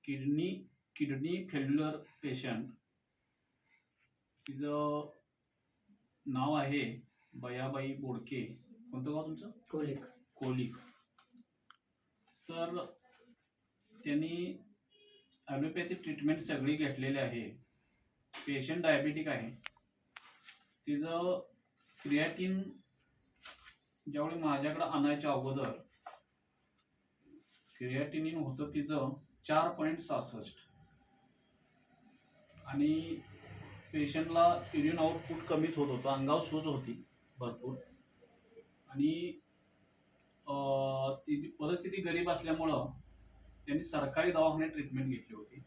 Kidney kidney फेल्युलर patient, तिचं नाव आहे बयाबाई बोडके. कोणतं गाव तुमचं? कोलिक. कोलिक. तर त्यांनी ॲलोपॅथिक ट्रीटमेंट सगळी घेतलेली आहे. पेशंट डायबेटिक आहे. तिचं क्रिएटिन ज्यावेळी माझ्याकडे आणायच्या अगोदर क्रिएटिनिन होतं तिचं 4.66 आणि पेशंटला युरिन आउटपुट कमीच होत होतं. अंगावर सूज होती भरपूर आणि ती परिस्थिती गरीब असल्यामुळं त्यांनी सरकारी दवाखान्यात ट्रीटमेंट घेतली होती.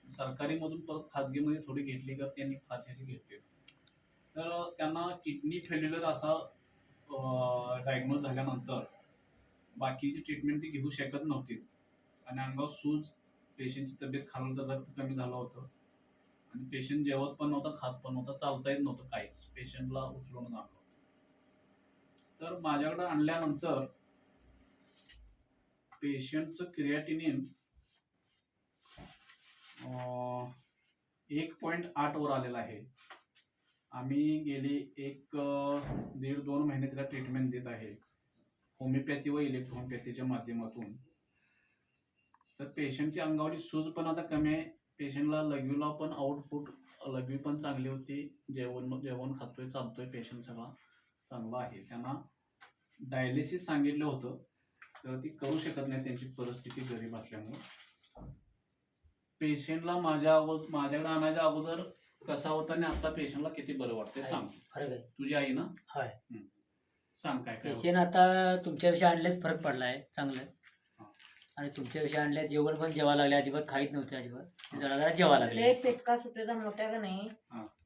सरकारीमधून परत खाजगीमध्ये थोडी घेतली का त्यांनी फारशी घेतली. तर त्यांना किडनी फेल्युलर असा डायग्नोज झाल्यानंतर बाकीची ट्रीटमेंट ती घेऊ शकत नव्हती आणि अंगावर सूज, पेशंटची तब्येत खालावलं, रक्त कमी झालं होतं आणि पेशंट जेवत पण नव्हता, खात पण नव्हता, चालता येत नव्हतं काहीच. पेशंटला उचलून आणलं होतं. तर माझ्याकडे आणल्यानंतर पेशंटचं क्रिएटिनिन 1.8 वर आलेलं आहे. आम्ही गेली 1-1.5-2 महिने त्याला ट्रीटमेंट देत आहे, होमिओपॅथी व इलेक्ट्रोहोमिओपॅथीच्या माध्यमातून. तर पेशंटची अंगावरची सूज पण आता कमी आहे. पेशंटला लघवीला पण आउटपुट, लघवी पण चांगली होती. जेवण खातोय, चालतोय, पेशंट सगळा चांगला आहे. त्यांना डायलिसिस सांगितलं होतं, तर ती करू शकत नाही, त्यांची परिस्थिती गरीब असल्यामुळे. पेशंटला माझ्याकडे आणायच्या अगोदर कसा होता आणि आता पेशंटला किती बरं वाटतंय सांग. फरक आहे. तुझी आई ना? होय. सांग काय काय. पेशंट आता तुमच्याविषयी आणलेच फरक पडलाय चांगलं. आणि तुमच्याविषयी आणले जेवण पण जेवा लागले, अजिबात खाईत नव्हते, अजिबात जरा जरा जेवा लागले. पेटका सुटत होता मोठ्या का नाही,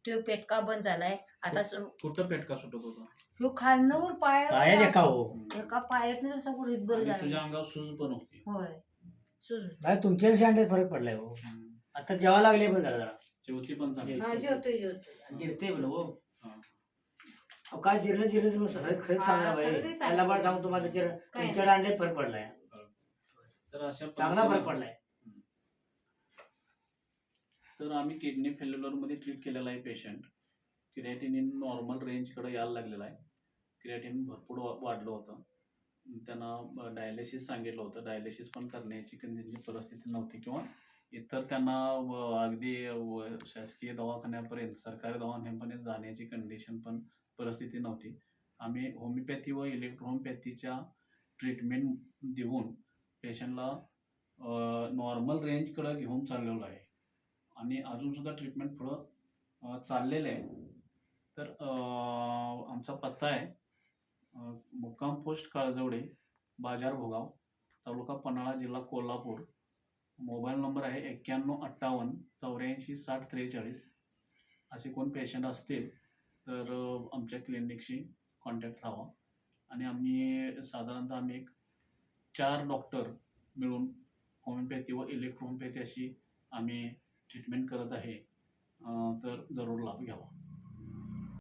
तो पेटका बंद झालाय आता. कुठं पेटका सुटत होता? तो खांद्यावर पायात एका पायात असं गुरीत बरं झालं. तुझ्या अंगावर सूज पण होती? होय, सूज. नाही, तुमच्याविषयी आणलेच फरक पडलाय हो. आता जेवा लागले पण जरा जरा. जेवती पण चांगली? जेवतोय. जिरते पण हो. काय जिरलं खरंच सांगा भाई, त्याला पण सांगतो मला तुमच्याकडे आणले फरक पडलाय. तर अशा चांगला फरक पडलाय. तर आम्ही किडनी फेल्युलर मध्ये ट्रीट केलेला आहे पेशंट. क्रिएटिनिन नॉर्मल रेंजकडे यायला लागलेला आहे. क्रिएटिनिन भरपूर वाढलं होतं. त्यांना डायलिसिस सांगितलं होतं. डायलिसिस पण करण्याची त्यांची परिस्थिती नव्हती किंवा इतर त्यांना अगदी शासकीय दवाखान्यापर्यंत, सरकारी दवाखान्यापर्यंत जाण्याची कंडिशन पण परिस्थिती नव्हती. आम्ही होमिओपॅथी व इलेक्ट्रोहोमिओपॅथीच्या ट्रीटमेंट देऊन पेशंटला नॉर्मल रेंजकडे घेऊन चाललेलो आहे आणि अजूनसुद्धा ट्रीटमेंट पुढं चाललेलं आहे. तर आमचा पत्ता आहे मुक्काम पोस्ट काळजवडे, बाजार भोगाव, तालुका पन्हाळा, जिल्हा कोल्हापूर. मोबाईल नंबर आहे 9158 84 60 43. असे कोण पेशंट असतील तर आमच्या क्लिनिकशी कॉन्टॅक्ट राहावा. आणि आम्ही साधारणतः 4 डॉक्टर मिळून होमिओपॅथी व इलेक्ट्रोहोमिओपॅथी अशी आम्ही ट्रीटमेंट करत आहे. तर जरूर लाभ घ्यावा.